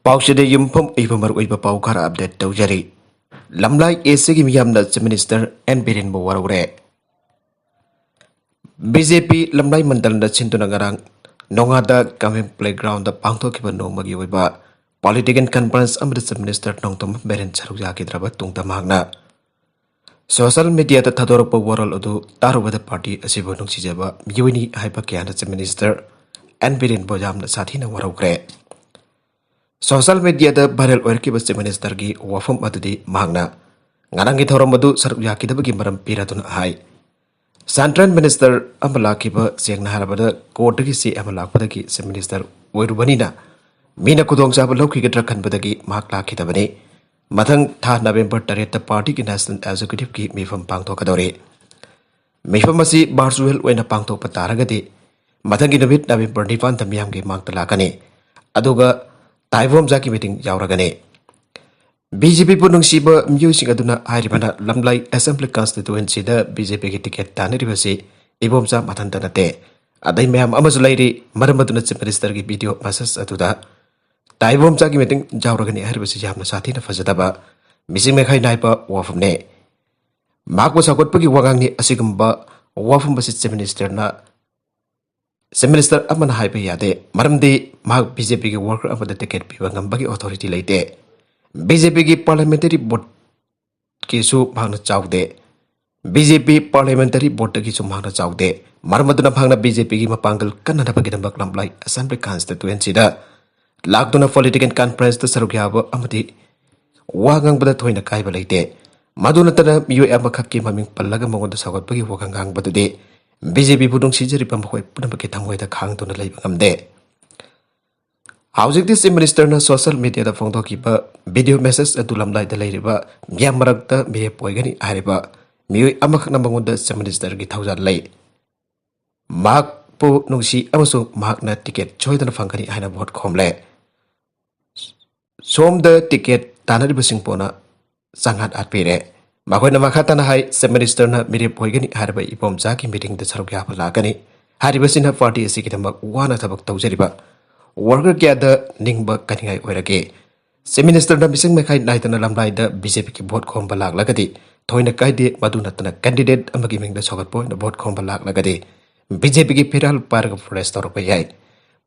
Paushide Yumpum Ivamar Wiba Paukara update Taujari. Lamlai Esigi Yamna Minister and Birin Buwarure. BJP Lamlai Mandalanda Chintunagarang Nongada coming playground the Pangto Kibano Magiwiba. Political conference Amrit Minister Nongtum Berin Saruyaki Draba Tungta Magna. Social media the Tadoropo World Udu Taru the party Asibunung Sijaba, Yuni Hyperkiana Minister and Birin Bojam the Satina Warukre. Social media the viral Orkibus Minister gi Wafum Adudi Magna Nanangi Toromadu Saruyaki the Bagimaram Piratun High Santran Minister Amalakiba Singngna Harabada Kodagi Amalakadaki Minister Wirubanina Mina Kudong Sabaloki Drakan Badagi Makla Kitabani Matang Ta November Taret the party National Executive Ki me from Pangto Kadori Mifamasi Barswell when a Pangto Pataragadi Matanginabit November Nivan the Miamgi Maktalakani Aduga Taivom Zaki meeting Yauragane. BJP Punung Siba music aduna Haribana Lamlai Assembly Constituency the BJP ticket Tanirivasi, Ibomza Matantanate. Aday Mam Amazulari, Maramaduna Minister video masses atuda. Taivom Zaki meeting Jauragani Haribasi Jamna Satina Fazadaba, missing Mekai Naipa, Wafne. Mark was a good puggy Wagani Asigamba, Wafum Basit Minister na. Minister Aman Hype Yade, Maramdi, Mark BJP worker of the ticket Pivangambagi authority late. BJP parliamentary board Kisu Magna Chowde. BJP parliamentary board Kisu Magna Chowde. Marmaduna Panga BJP Mapangal Canada Pagidambak Lamblai Assembly Constituency da. Lagduna political conference the Sarugiaba Amati Wagang Bada Toina Kaiba late. Madunatana Mu Amakaki Maming Palaga Mongo the Sagat Pagi Wagang Badu. BJP Pudung Sijari Pamhoi Punamakitangway the Kang to the Labam de. Housing this minister na social media the phone keeper video message at Dulamlai the Ladiba, Yamarakta, Mia Poigani Ariba, Mu Amaknamong the minister Gitauza lay. Mark Po Nusi Amasu Magna ticket, Joy the Funkani Hana Bot Comle. Som the ticket, Tanaribusing Pona, Sangat at Pire. Makona Makatana High, Minister na Miri Poigani Harba Ipom Zaki meeting the Sarugapa Lagani, Haribas in her party Sikitama, one at Tabak Taujariba. Worker gather Ningba Katingai Werake. Minister na Missing Makai Night and Alamai the BJP board combalag lagadi, Toina Kaidi, Madunatana candidate, and giving the socket point the board combalag lagadi. BJP Piral Park of Forest or Payai.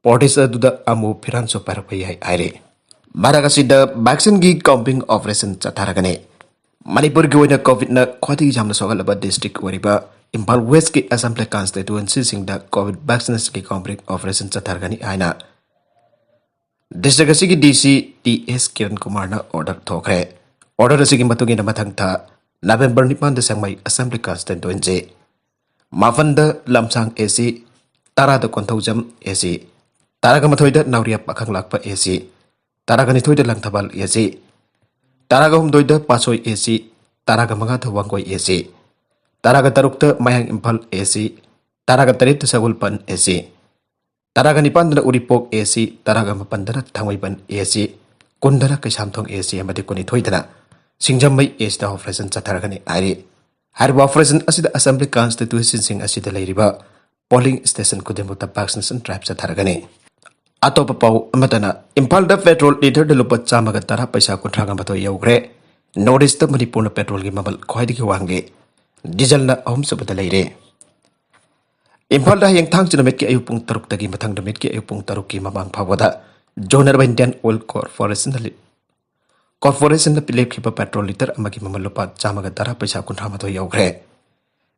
Portis do the Amu Piranso Parapayai Ire. Maragasi the vaccine gig comping operation Chataragane. Manipur Goina COVID na Kwati Jamna Sogalaba district Wariba, Impal West Ki Assembly Constituency sing the COVID vaccination ki comping operation Chatargani Aina. District Sigi DC TS Kiran Kumar na order Fukhre. Order Sigi Matugin Matangta, November Nipan the Sangmai Assembly Constituency. Mafanda Lamsang AC, Tara the Kontojam AC, Taragamatoida Nauria Pakang Lakpa AC, Taraganitoida Langtabal AC. Taragam doida Pasoy AC, Taragamagata Wangoi AC, Taragatarukta Mayang Impal AC, Taragatarit Sagulpan AC, Taraganipandra Uripok AC, Taragamapandarat Tangwiban AC, Kundara Kishamtong AC, Madikuni Toidana, Singjamai AC the Ofresan Sataragani Iri. Harba Ofresan Acid Assembly Constituency Sing Acid Lariba, polling station Kudemuta Paxons and Tribes Sataragani. Atopapau Amatana, Impal the petrol liter the Lupat Samagatara Paisa Kutragamato Yogre, notice the Manipuna petrol gimabal Koidiki Wangi, Diesel na Home Subata Impal the Yang Tang to the Meki Ayupung Tarukagi Matang the Meki Ayupung Taruki Mamang Pawada, Joner Windian Oil Corporation the Pilip petrol liter Amagimamalupat Samagatara Paisa Kutramato Yogre.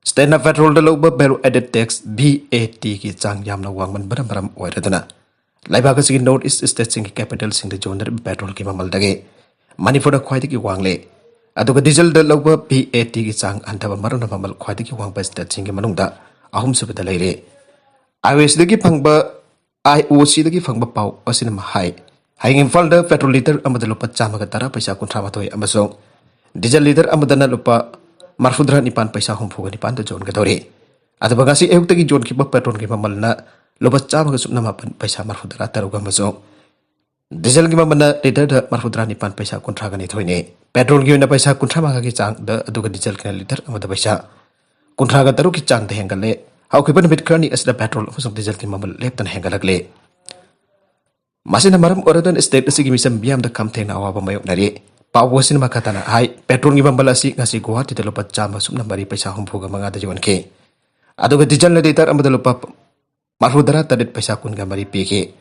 Stand up petrol the Loba Bell added text BAT Ki Chang Yamna Wangman Baram Oiradana. Laibagas in North is testing capital sing the joner petrol Kimamaldage. Money for the Quatiki Wangle. Adoga diesel the lower PAT sang and have a Maranamal Quatiki Wang best that singing Manunda, Ahum Subata Lady. I was the Gipangba, I would see the Gipangba Pau or cinema high. Hanging folder petrol liter Amadalopa Chamagatara Pisa Contramato Amazon. Diesel liter Amadana Lupa Marfudra Nipan Pisa Home for Nipan the John Gadori. At the Bagasi Eutaki John Kipa petrol Gimamalna. Lobat Chama Namapan Paisa Marfudra Tarugamazo. Diesel Gimamana later the Marfudra Nipan Paisa Contragani Toine. Petrol Gina Paisa Contramaki Chang, the Aduga Diesel can liter of the Paisa. Contraga Taruki Chang the Hangale. How keep a bit crony as the petrol of some diesel Gimamal left and Hangalagle. Masina maram oradan state asigi misam biam da kamtheng na awaba mayok nari. Pawasin makatana hai petrol ngi bambalasi ngasi Guwahati da lupa chama sumna mari paisa humpuga mga da jawan ke. Aduga dijal na ditar amada lupa marhudara tadit paisa kun ga mari pike.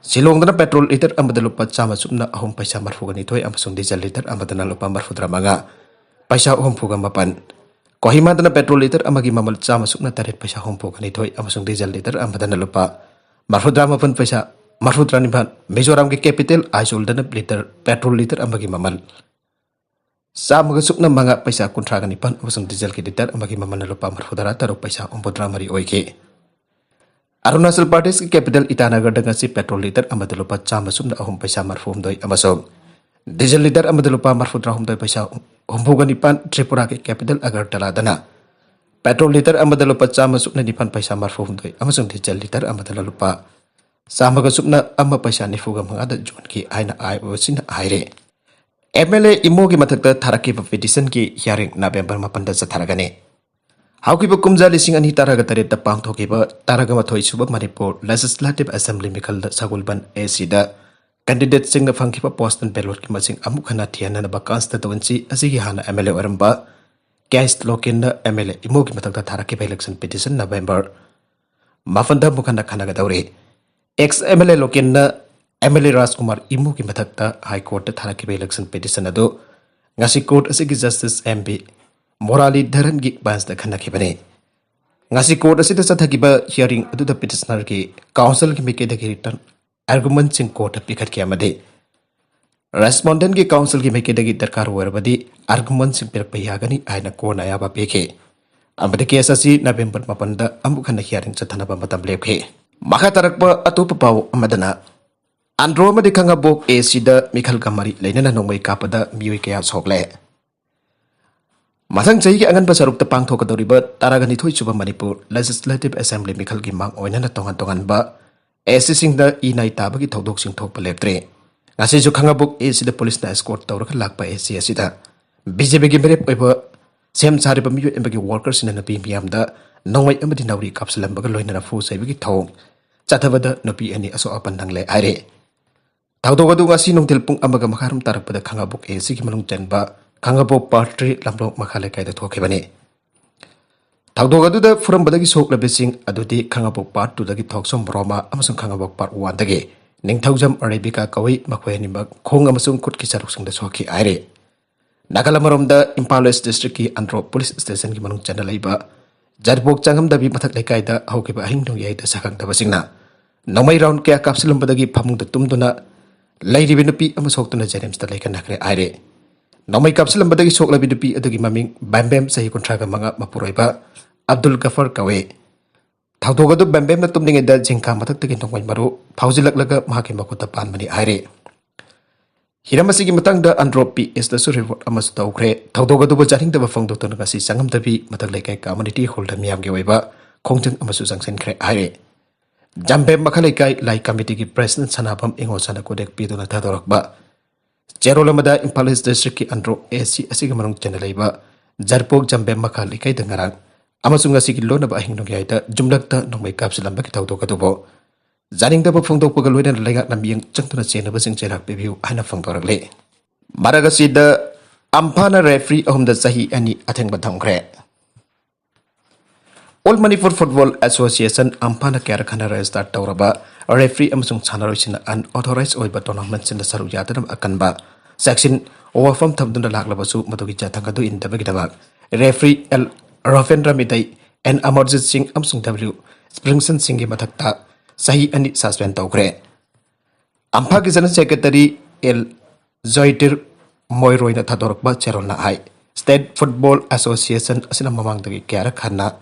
Silong dana petrol liter amada lupa chama sumna ahum paisa marfuga ni toy amasung dijal liter amada na lupa marhudara mga paisa humpuga mapan. Kohima dana petrol liter amagi mamal chama sumna tarit paisa humpuga ni toy amasung dijal liter amada na lupa marhudara mapan paisa marhudra niban Mizoram ke capital Aisul dana liter petrol liter amagi mamal sama sukna manga paisa kuntra nipan amasung diesel ke liter amagi mamal na lupa marhudara taruh paisa umpudra mari oike. Arunachal Pradesh ke capital Itanagar dengan si petrol liter amada lupa chama sumna ahum paisa marfum doi amasung diesel liter amada lupa marhudra hum doi paisa umpuga nipan Tripura ke capital Agartala dana petrol liter amada lupa chama sukna nipan paisa marfum doi amasung diesel liter amada lupa sama sukna amma paisa nifuga mangada jon ki aina ai osin aire. MLA imo ki matakta tharaki petition ki hearing November 8 sa tharagane. Hauki ba kumja lising ani taraga tarit da pangthoki ba taraga mathoi suba Manipur Legislative Assembly mikal da sagulban AC da candidate sing na fangki ba post and ballot ki masing amukhana thiana na ba constituency asigi hana MLA waramba cast lokin na MLA imo ki matakta tharaki ba election petition November mafanda mukhana khana ga daure. Ex MLA lokin na MLA Rajkumar Imu ki mathakta High Court thara ki election petition ado ngasi court asigi Justice MB Morali Dharan gi bans da khana ki bane ngasi court asida sathaki ba hearing adu da petitioner ki council ki meke da ki return argument sing court pikhat ki amade respondent ki council ki meke da ki darkar warabadi argument sing per payagani aina ko na ya ba peke amade case asi November 8 da amu khana hearing chathana ba matam lepke. Maka tarakpa atupa pau amadana andro ma dikhanga bok e sida mikhal kamari leinana Nongmei kapada miwi kaya sokle mathang chai ki angan ba saruk ta pangtho ka doriba taragani thoi chuba Manipur Legislative Assembly mikhal gi mang oinana tongan tongan ba esi singda I nai taba ki thodok sing thok paleptre ngasi ju khanga bok e sida police na escort tawra lakpa esi asida BJP gi merep oiba sem sari ba miyo embagi workers in na pi miam da Nongmei amadi Nouri kapsalam baga loinana fu sai bagi thong chathabada Nupi ani aso apan dangle aire thawdogadu ngasi nongtil pung amaga makharam tarakpada khangabok e sigi manung chanba khangabok party lamlok makhale kaida thoke bane thawdogadu da furam badagi sokle besing adudi khangabok part 2 dagi thoksom roma amasung khangabok part 1 dagi ningthaujam arabica kawi makhweni mak khong amasung kut ki saruk singda soki aire Nagala da Impala District ki Andro Police Station ki manung chana laiba Jarbok changam da bi mathak lekai da hauki ba hing dong yai da sakang da basingna Nongmei round kya kapsilam badagi phamung da tumduna lairi binupi amasok tuna James da laikan nakre aire Nongmei kapsilam badagi sokla binupi adugi maming bambem sahi kontraga manga mapuroiba Abdul Gafar kawe thawdogadu bambem na tumninge da jingka mathak tagi Nongmei maru phawjilak laga mahaki makuta pan mani aire Hiramasi ki matang da andropi is the report amas tawkre thawdogadu ba jaring da bafang doctor ngasi sangam dabi matak lekai community holder miyam ge waiba khongjang amasu jangsen khre aire jambe makhale kai lai committee ki president sanapam ingo sana kodek piduna thadorak ba cherolamada Impala District ki andro AC asiga manung channelaiba jarpok jambe makhale kai dangarang amasu ngasi ki lona ba hingno ge aita jumlakta Nongmei kapsilam ba ki thawdogadu bo Jaring da bafang dok pagal loina laga namiyang changtuna chena basing cherak review ana fangtorak le maragasi da ampana referee ahum da sahi ani atheng bathangkre All Manipur Football Association ampana karakhana start tawraba referee amasung chanaroisina unauthorized oiba tournament sin da saru yatram akanba section overform thamduna laklabasu madugi jathangadu indabagi dabak referee L Ravendra Midai and Amarjit Singh amsung W Springson Singh gi mathakta sahi ani suspend tawkre Ampha ki General Secretary L Zoitir Moiroina thadorkba cherolna hai State Football Association asina mamang dagi kyara khanna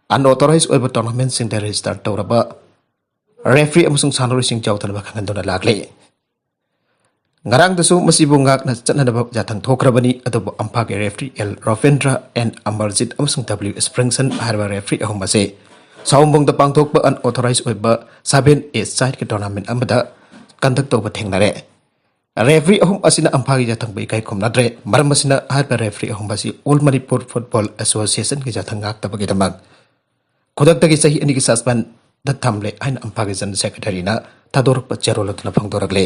unauthorized oiba tournament sing da register tawraba referee amusung sanori sing jawtan ba khangandona lagle ngarang dasu masibu ngak na chatnadaba jathang thokrabani adobo Ampha ki referee L Ravendra and Amarjit amusung W Springson harba referee ahumase Saumbong da pangthok ba unauthorized oiba 7 side ki tournament amada conduct toba thengnare referee ahum asina Ampha gi jathang bai kai khomnadre maram asina harba referee ahum basi All Manipur Football Association ki jathang ngak tabagi damak khodak tagi sahi ani ki suspend da thamle aina Ampha gi General Secretary na थादोरप चेरोलतना फंगदोरगले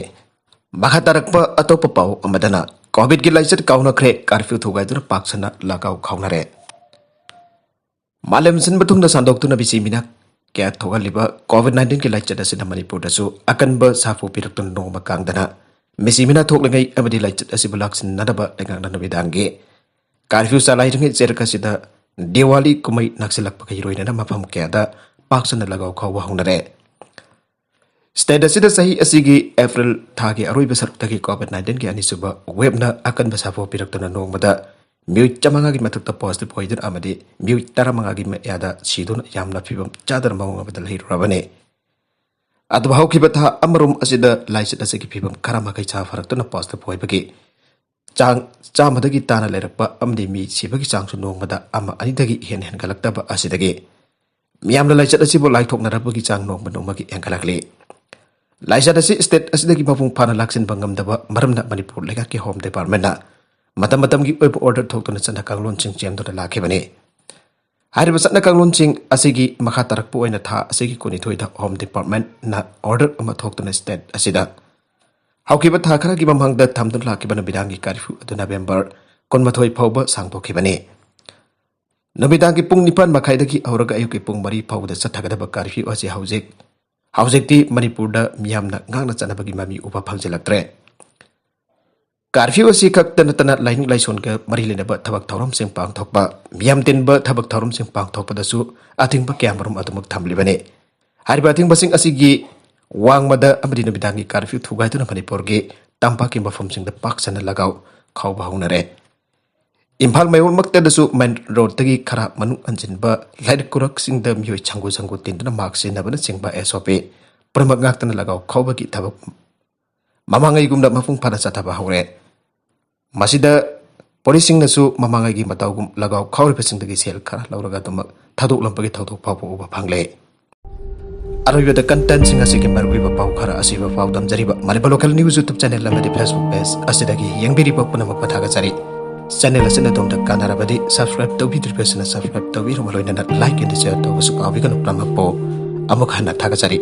मखा तारकप अतोप पाउ अमदना Covid की लाइचत काउनखरे curfew थुगाइदुना पाक्सना लगाव खाउनरे मालेम सिन बतुंगदा सांदोक्तुना बिसिमिना क्या थोगलिबा कोविड-19 की लाइचत असिना मणिपुर दसु अकनब साफु पिरक्तुन Nongma कांगदना मिसिमिना थोगलंगै अमदि लाइचत असिबु लाक्सिन नदबा लेंगांगना नबिदांगे curfew सालाइरंगे चेरकसिदा Diwali कुमै नक्सिलकपका हिरोइनना मफम क्यादा पाक्सना लगाव खाउवा हौनरे state असिदा सही असिगी अप्रैल थागी अरोइब सरुक्तगी कोविड-19 की अनिसुबा वेबना अकनब साफु पिरक्तुना नोंगमदा म्यूट चमंगागी मथुक्ता पॉजिटिव होइदन अमदि म्यूट तरमंगागी मयादा सिदुन यामना फिबम चादर मवंग बदल हिरबने अदब हौखिबा था अमरुम असिदा लाइचत असिगी फिबम खरामखै चा फरक्तुना पॉजिटिव होइबगी चांग चामदगी ताना लेरपा अमदि मी सिबगी चांगसु नोंगमदा अमा अनिदगी हेन हेनगलक्तबा असिदगी मियामना लाइचत असिबो लाइथोकनरबगी चांग नोंगमा नोंगमगी हेनगलकले लाइचत असी स्टेट असिदगी मफुंग फाना लाक्सिन बंगमदबा मरमना मणिपुर लेगाकी होम डिपार्टमेंटना मतम मतम की ओइब ऑर्डर थोक्तुना चना कांगलोन चिंग चेमदुना लाखेबने हारिबा चना कांगलोन चिंग असिगी मखा तरकपु ओइना था असिगी कोनिथोइदा होम डिपार्टमेंट ना ऑर्डर अमा थोक्तुना स्टेट असिदा हाउकिबा था खरागी ममहंगदा थमदुन लाखिबना बिदांगी कर्फ्यू अदु नवेंबर 12 फाउबा सांगथोखिबने नबिदांगी पुंग 9 मखाइदगी औरगा अयुकी पुंग 3 फाउदा चथगदबा कर्फ्यू असे हौजेक्ती मणिपुरदा मियामना ngang चनबगी ममी उबा फंगजिलक्त्रे कर्फ्यू असी खक्तनतना लाइनिंग लाइसोन का मरी लेनबा थबक थौरम सिंग पांगथोकबा मियाम तिनबा थबक थौरम सिंग पांगथोकबदसु अथिंबा क्यामरुम अदुमक थमलिबने हारिबा अथिंबा सिंग असिगी वांगमदा अमदि नबिदांगी कर्फ्यू थुगाइदुना मणिपुरगी तंपाकी मफम सिंगदा पाक्सना लगाव खाउबा हौनरे इम्फाल मयोन मक्तदसु मेन रोडतगी खरा मनु अंजिनबा लाइडकुरक सिंगदा मियोय छंगु छंगु तिनदना मार्क्सिनबना सिंगबा एसओपी प्रमक गाक्तना लगाव खाउबगी थबक ममांगैगुमदा मफुंग फाना चथबा हौरे मसिदा पोलिसिंगनसु ममांगैगी मताउगुम लगाव खाउरिबसिंगदगी सेल खरा लौरगा दमक थादोकलंबगी थौदोक फावबो उबा फांगले अरोइबदा कंटेंट सिंग असिगी मरुइबा पाउ खरा असिबा पाउ दमजरिबा Manipur local news YouTube channel अमदि फेसबुक पेज असिदगी यंगबिरिबा पुनमक पथागचरी चैनल असना दोमदा कानाराबदि सब्सक्राइब तौबिद्रिबसना सब्सक्राइब तौबिरम लोइनना लाइक एंड शेयर तौबसु काविगन प्रमपो अमुक हना थागचरी।